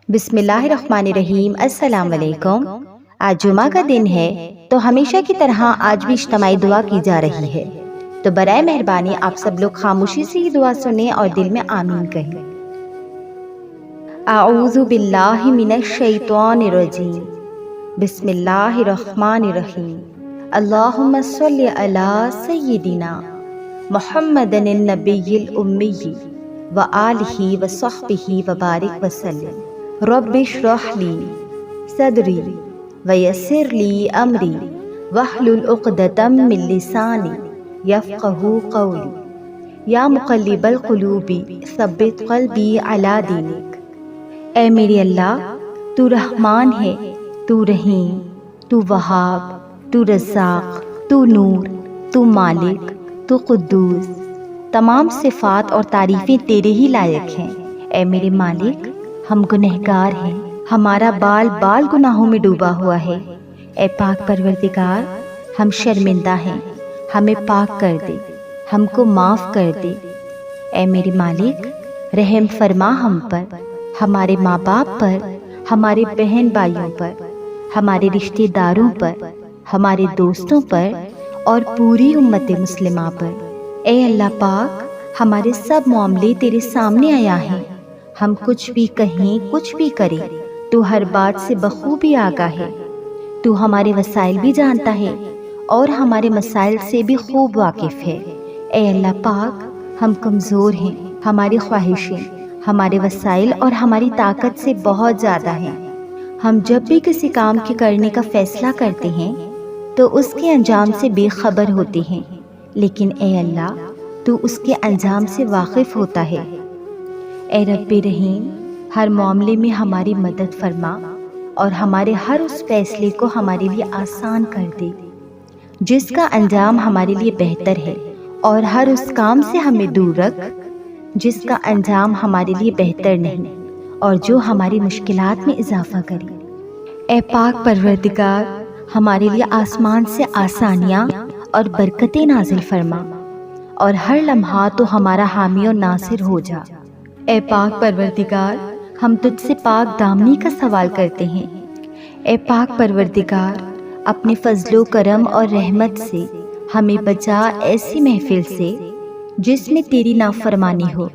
بسم اللہ الرحمن الرحیم۔ السلام علیکم۔ آج جمعہ کا دن ہے تو ہمیشہ کی طرح آج بھی اجتماعی دعا کی جا رہی ہے، تو برائے مہربانی آپ سب لوگ خاموشی سے یہ دعا سنیں اور دل میں آمین کہیں۔ اعوذ باللہ من الشیطان الرجیم، بسم اللہ الرحمن الرحیم۔ اللہم صلی علی سیدنا محمد النبی الامی وآلہ وصحبہ وبارک وسلم۔ رب اشرح لی صدری ویسر لی امری واحلل عقدۃ من لسانی یفقہوا قولی۔ یا مقلب القلوب ثبت قلبی علی دینک۔ اے میرے اللہ، تو رحمان ہے، تو رحیم، تو وہاب، تو رزاق، تو نور، تو مالک، تو قدوس۔ تمام صفات اور تعریفیں تیرے ہی لائق ہیں۔ اے میرے مالک، ہم گنہگار ہیں، ہمارا بال بال گناہوں میں ڈوبا ہوا ہے۔ اے پاک پروردگار، ہم شرمندہ ہیں، ہمیں پاک کر دے، ہم کو معاف کر دے۔ اے میرے مالک، رحم فرما ہم پر، ہمارے ماں باپ پر، ہمارے بہن بھائیوں پر، ہمارے رشتہ داروں پر، ہمارے دوستوں پر اور پوری امت مسلمہ پر۔ اے اللہ پاک، ہمارے سب معاملے تیرے سامنے آیا ہیں، ہم کچھ بھی کہیں، کچھ بھی کریں، تو ہر بات سے بخوبی آگاہ ہے۔ تو ہمارے وسائل بھی جانتا ہے اور ہمارے مسائل سے بھی خوب واقف ہے۔ اے اللہ پاک، ہم کمزور ہیں، ہماری خواہشیں ہمارے وسائل اور ہماری طاقت سے بہت زیادہ ہیں۔ ہم جب بھی کسی کام کے کرنے کا فیصلہ کرتے ہیں تو اس کے انجام سے بے خبر ہوتے ہیں، لیکن اے اللہ، تو اس کے انجام سے واقف ہوتا ہے۔ اے رب رحیم، ہر معاملے میں ہماری مدد فرما اور ہمارے ہر اس فیصلے کو ہمارے لیے آسان کر دے جس کا انجام ہمارے لیے بہتر ہے، اور ہر اس کام سے ہمیں دور رکھ جس کا انجام ہمارے لیے بہتر نہیں اور جو ہماری مشکلات میں اضافہ کرے۔ اے پاک پروردگار، ہمارے لیے آسمان سے آسانیاں اور برکتیں نازل فرما اور ہر لمحہ تو ہمارا حامی و ناصر ہو جا۔ اے پاک پروردگار، ہم تجھ سے پاک دامنی کا سوال کرتے ہیں۔ اے پاک پروردگار، اپنے فضل و کرم اور رحمت سے ہمیں بچا ایسی محفل سے جس میں تیری نافرمانی ہو،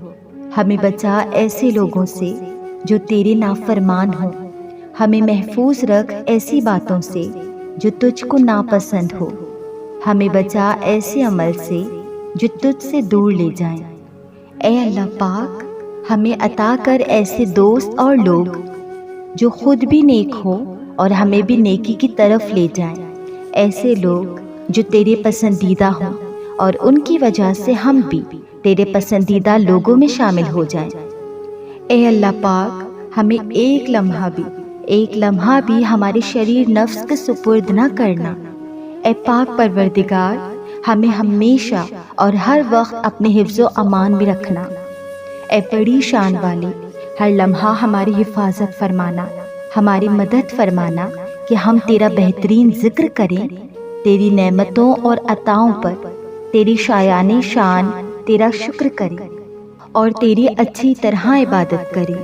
ہمیں بچا ایسے لوگوں سے جو تیرے نافرمان ہوں، ہمیں محفوظ رکھ ایسی باتوں سے جو تجھ کو ناپسند ہو، ہمیں بچا ایسے عمل سے جو تجھ سے دور لے جائیں۔ اے اللہ پاک، ہمیں عطا کر ایسے دوست اور لوگ جو خود بھی نیک ہو اور ہمیں بھی نیکی کی طرف لے جائیں، ایسے لوگ جو تیرے پسندیدہ ہوں اور ان کی وجہ سے ہم بھی تیرے پسندیدہ لوگوں میں شامل ہو جائیں۔ اے اللہ پاک، ہمیں ایک لمحہ بھی ہمارے شریر نفس کے سپرد نہ کرنا۔ اے پاک پروردگار، ہمیں ہمیشہ اور ہر وقت اپنے حفظ و امان میں رکھنا۔ اے بڑی شان والے، ہر لمحہ ہماری حفاظت فرمانا، ہماری مدد فرمانا کہ ہم تیرا بہترین ذکر کریں، تیری نعمتوں اور عطاؤں پر تیری شایان شان تیرا شکر کریں اور تیری اچھی طرح عبادت کریں۔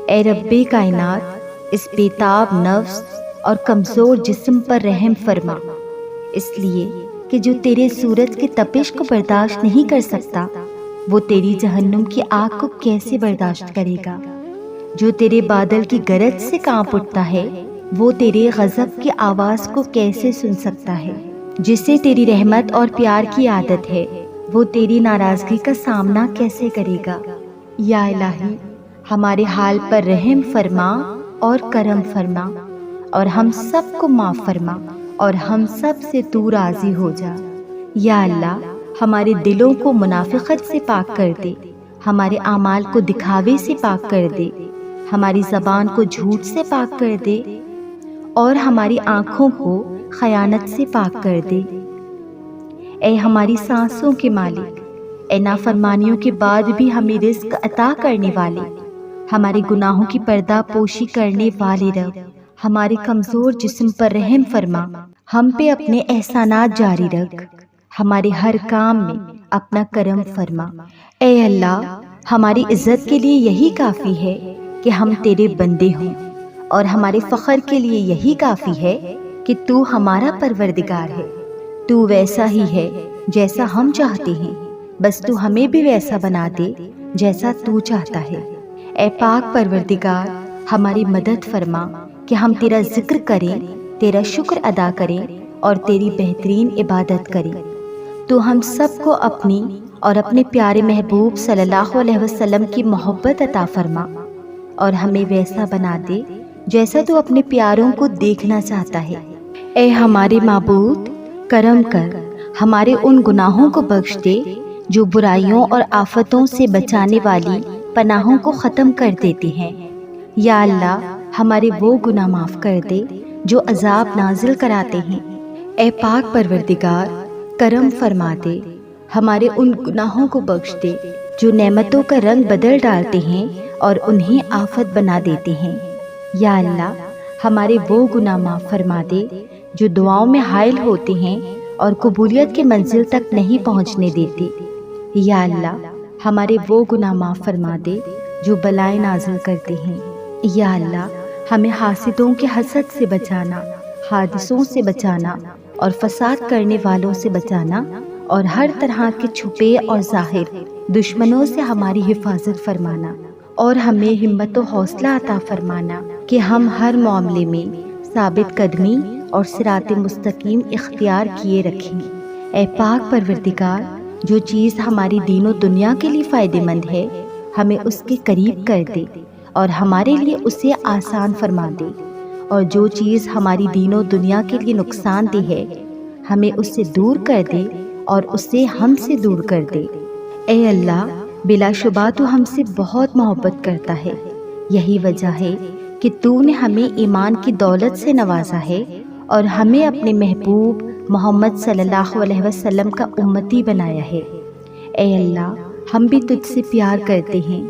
اے رب کائنات، اس بےتاب نفس اور کمزور جسم پر رحم فرما، اس لیے کہ جو تیرے سورج کی تپش کو برداشت نہیں کر سکتا، وہ تیری جہنم کی آگ کو کیسے برداشت کرے گا؟ جو تیرے بادل کی گرج سے کانپ اٹھتا ہے، وہ تیرے غضب کی آواز کو کیسے سن سکتا ہے؟ جسے تیری رحمت اور پیار کی عادت ہے، وہ تیری ناراضگی کا سامنا کیسے کرے گا؟ یا الہی، ہمارے حال پر رحم فرما اور کرم فرما اور ہم سب کو معاف فرما اور ہم سب سے تو راضی ہو جا۔ یا اللہ، ہمارے دلوں کو منافقت سے پاک کر دے، ہمارے اعمال کو دکھاوے سے پاک کر دے، ہماری زبان کو جھوٹ سے پاک کر دے اور ہماری آنکھوں کو خیانت سے پاک کر دے۔ اے ہماری سانسوں کے مالک، اے نافرمانیوں کے بعد بھی ہمیں رزق عطا کرنے والے، ہمارے گناہوں کی پردہ پوشی کرنے والے رب، ہمارے کمزور جسم پر رحم فرما، ہم پہ اپنے احسانات جاری رکھ، ہمارے ہر کام میں اپنا کرم فرما۔ اے اللہ، ہماری عزت کے لیے یہی کافی ہے کہ ہم تیرے بندے ہوں، اور ہمارے فخر کے لیے یہی کافی ہے کہ تو ہمارا پروردگار ہے۔ تو ویسا ہی ہے جیسا ہم چاہتے ہیں، بس تو ہمیں بھی ویسا بنا دے جیسا تو چاہتا ہے۔ اے پاک پروردگار، ہماری مدد فرما کہ ہم تیرا ذکر کریں، تیرا شکر ادا کریں اور تیری بہترین عبادت کریں۔ تو ہم سب کو اپنی اور اپنے پیارے محبوب صلی اللہ علیہ وسلم کی محبت عطا فرما، اور ہمیں ویسا بنا دے جیسا تو اپنے پیاروں کو دیکھنا چاہتا ہے۔ اے ہمارے معبود، کرم کر، ہمارے ان گناہوں کو بخش دے جو برائیوں اور آفتوں سے بچانے والی پناہوں کو ختم کر دیتے ہیں۔ یا اللہ، ہمارے وہ گناہ معاف کر دے جو عذاب نازل کراتے ہیں۔ اے پاک پروردگار، کرم فرما دے، ہمارے ان گناہوں کو بخش دے جو نعمتوں کا رنگ بدل ڈالتے ہیں اور انہیں آفت بنا دیتے ہیں۔ یا اللہ، ہمارے وہ گناہ معاف فرما دے جو دعاؤں میں حائل ہوتے ہیں اور قبولیت کے منزل تک نہیں پہنچنے دیتے۔ یا اللہ، ہمارے وہ گناہ معاف فرما دے جو بلائیں نازل کرتے ہیں۔ یا اللہ، ہمیں حاسدوں کے حسد سے بچانا، حادثوں سے بچانا اور فساد کرنے والوں سے بچانا، اور ہر طرح کے چھپے اور ظاہر دشمنوں سے ہماری حفاظت فرمانا، اور ہمیں ہمت و حوصلہ عطا فرمانا کہ ہم ہر معاملے میں ثابت قدمی اور صراط مستقیم اختیار کیے رکھیں۔ اے پاک پروردگار، جو چیز ہماری دین و دنیا کے لیے فائدہ مند ہے ہمیں اس کے قریب کر دے اور ہمارے لیے اسے آسان فرما دے، اور جو چیز ہماری دین و دنیا کے لیے نقصان دہ ہے ہمیں اس سے دور کر دے اور اسے ہم سے دور کر دے۔ اے اللہ، بلا شبہ تو ہم سے بہت محبت کرتا ہے، یہی وجہ ہے کہ تو نے ہمیں ایمان کی دولت سے نوازا ہے اور ہمیں اپنے محبوب محمد صلی اللہ علیہ وسلم کا امتی بنایا ہے۔ اے اللہ، ہم بھی تجھ سے پیار کرتے ہیں،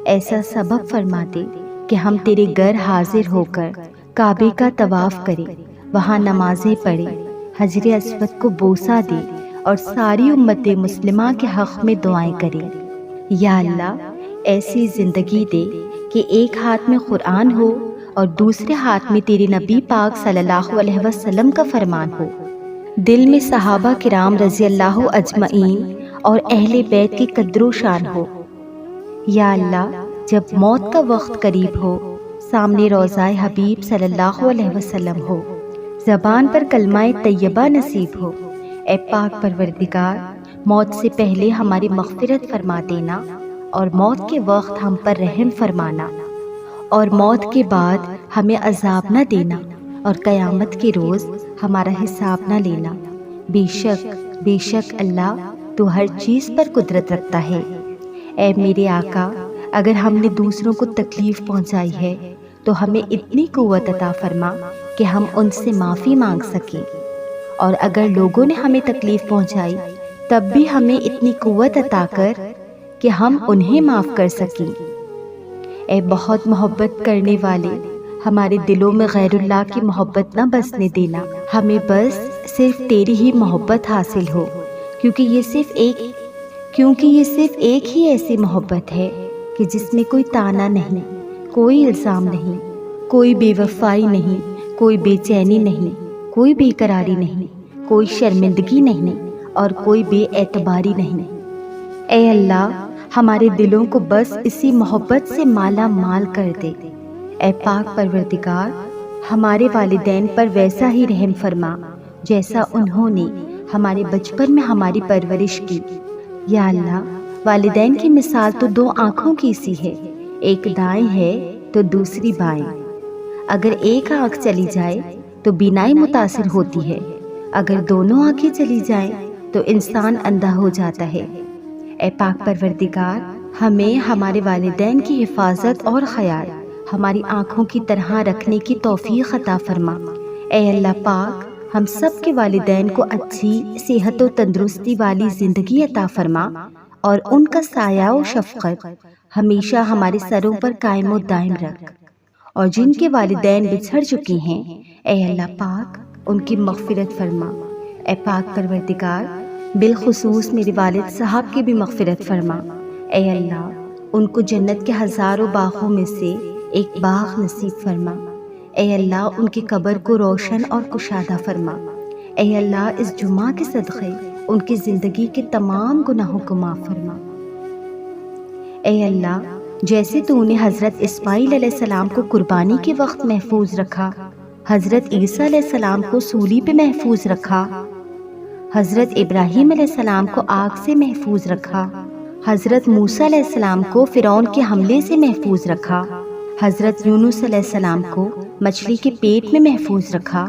ایسا سبب فرما دے کہ ہم تیرے گھر حاضر ہو کر کعبے کا طواف کریں، وہاں نمازیں پڑھیں، حجر اسود کو بوسہ دے اور ساری امت مسلمہ کے حق میں دعائیں کریں۔ یا اللہ، ایسی زندگی دے کہ ایک ہاتھ میں قرآن ہو اور دوسرے ہاتھ میں تیرے نبی پاک صلی اللہ علیہ وسلم کا فرمان ہو، دل میں صحابہ کرام رضی اللہ اجمعین اور اہل بیت کی قدر و شان ہو۔ یا اللہ، جب موت کا وقت قریب ہو، سامنے روضہ حبیب صلی اللہ علیہ وسلم ہو، زبان پر کلمہ طیبہ نصیب ہو، اے پاک پروردگار، موت سے پہلے ہماری مغفرت فرما دینا اور موت کے وقت ہم پر رحم فرمانا، اور موت کے بعد ہمیں عذاب نہ دینا اور قیامت کے روز ہمارا حساب نہ لینا۔ بے شک اللہ، تو ہر چیز پر قدرت رکھتا ہے۔ اے میرے آقا، اگر ہم نے دوسروں کو تکلیف پہنچائی ہے تو ہمیں اتنی قوت عطا فرما کہ ہم ان سے معافی مانگ سکیں، اور اگر لوگوں نے ہمیں تکلیف پہنچائی تب بھی ہمیں اتنی قوت عطا کر کہ ہم انہیں معاف کر سکیں۔ اے بہت محبت کرنے والے، ہمارے دلوں میں غیر اللہ کی محبت نہ بسنے دینا، ہمیں بس صرف تیری ہی محبت حاصل ہو، کیونکہ یہ صرف ایک ہی ایسی محبت ہے کہ جس میں کوئی تانا نہیں، کوئی الزام نہیں، کوئی بے وفائی نہیں، کوئی بے چینی نہیں، کوئی بے قراری نہیں، کوئی شرمندگی نہیں اور کوئی بے اعتباری نہیں۔ اے اللہ، ہمارے دلوں کو بس اسی محبت سے مالا مال کر دے۔ اے پاک پروردگار، ہمارے والدین پر ویسا ہی رحم فرما جیسا انہوں نے ہمارے بچپن میں ہماری پرورش کی۔ یا اللہ، والدین کی مثال تو دو آنکھوں کی سی ہے، ایک دائیں ہے تو دوسری بائیں۔ اگر ایک آنکھ چلی جائے تو بینائی متاثر ہوتی ہے، اگر دونوں آنکھیں چلی جائیں تو انسان اندھا ہو جاتا ہے۔ اے پاک پروردگار، ہمیں ہمارے والدین کی حفاظت اور خیال ہماری آنکھوں کی طرح رکھنے کی توفیق عطا فرما۔ اے اللہ پاک، ہم سب کے والدین کو اچھی صحت و تندرستی والی زندگی عطا فرما، اور ان کا سایہ و شفقت ہمیشہ ہمارے سروں پر قائم و دائم رکھ۔ اور جن کے والدین بچھڑ چکے ہیں، اے اللہ پاک، ان کی مغفرت فرما۔ اے پاک پروردگار، بالخصوص میرے والد صاحب کی بھی مغفرت فرما۔ اے اللہ، ان کو جنت کے ہزاروں باغوں میں سے ایک باغ نصیب فرما۔ اے اللہ ان کی قبر کو روشن اور کشادہ فرما۔ اے اللہ اس جمعہ کے صدقے ان کی زندگی کے تمام گناہوں کو معاف فرما۔ اے اللہ جیسے تو نے حضرت اسماعیل علیہ السلام کو قربانی کے وقت محفوظ رکھا، حضرت عیسیٰ علیہ السلام کو سولی پہ محفوظ رکھا، حضرت ابراہیم علیہ السلام کو آگ سے محفوظ رکھا، حضرت موسیٰ علیہ السلام کو فرعون کے حملے سے محفوظ رکھا، حضرت یونس علیہ السلام کو مچھلی کے پیٹ میں محفوظ رکھا،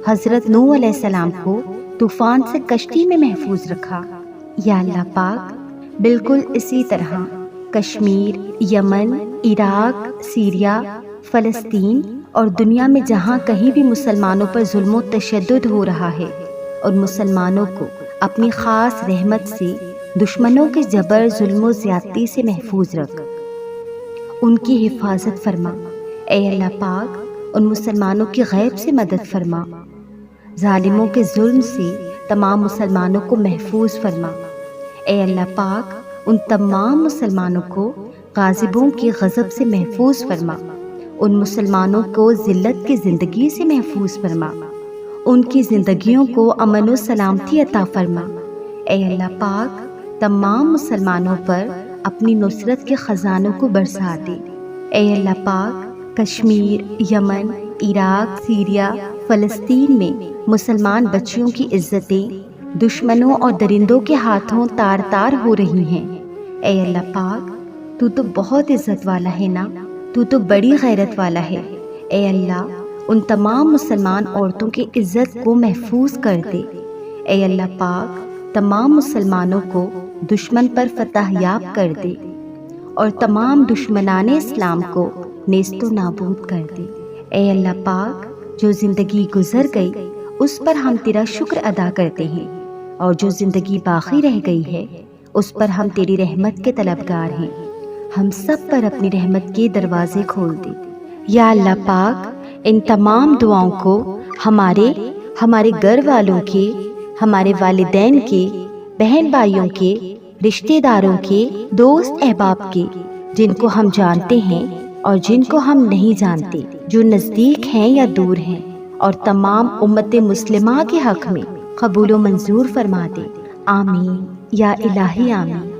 حضرت نوح علیہ السلام کو طوفان سے کشتی میں محفوظ رکھا۔ یا اللہ پاک بالکل اسی طرح کشمیر، یمن، عراق، سیریا، فلسطین اور دنیا میں جہاں کہیں بھی مسلمانوں پر ظلم و تشدد ہو رہا ہے اور مسلمانوں کو اپنی خاص رحمت سے دشمنوں کے جبر، ظلم و زیادتی سے محفوظ رکھ، ان کی حفاظت فرما۔ اے اللہ پاک ان مسلمانوں کی غیب سے مدد فرما، ظالموں کے ظلم سے تمام مسلمانوں کو محفوظ فرما۔ اے اللہ پاک ان تمام مسلمانوں کو غاصبوں کی غضب سے محفوظ فرما، ان مسلمانوں کو ذلت کی زندگی سے محفوظ فرما، ان کی زندگیوں کو امن و سلامتی عطا فرما۔ اے اللہ پاک تمام مسلمانوں پر اپنی نصرت کے خزانوں کو برسا دے۔ اے اللہ پاک کشمیر، یمن، عراق، سیریا، فلسطین میں مسلمان بچیوں کی عزتیں دشمنوں اور درندوں کے ہاتھوں تار تار ہو رہی ہیں۔ اے اللہ پاک تو بہت عزت والا ہے نا، تو بڑی غیرت والا ہے۔ اے اللہ ان تمام مسلمان عورتوں کی عزت کو محفوظ کر دے۔ اے اللہ پاک تمام مسلمانوں کو دشمن پر فتح یاب کر دے اور تمام دشمنان اسلام کو نیست و نابود کر دے۔ اے اللہ پاک جو زندگی گزر گئی اس پر ہم تیرا شکر ادا کرتے ہیں، اور جو زندگی باقی رہ گئی ہے اس پر ہم تیری رحمت کے طلبگار ہیں۔ ہم سب پر اپنی رحمت کے دروازے کھول دے۔ یا اللہ پاک ان تمام دعاؤں کو ہمارے گھر والوں کے، ہمارے والدین کے، بہن بھائیوں کے، رشتہ داروں کے، دوست احباب کے، جن کو ہم جانتے ہیں اور جن کو ہم نہیں جانتے، جو نزدیک ہیں یا دور ہیں، اور تمام امت مسلمہ کے حق میں قبول و منظور فرما دے۔ آمین یا الہی آمین۔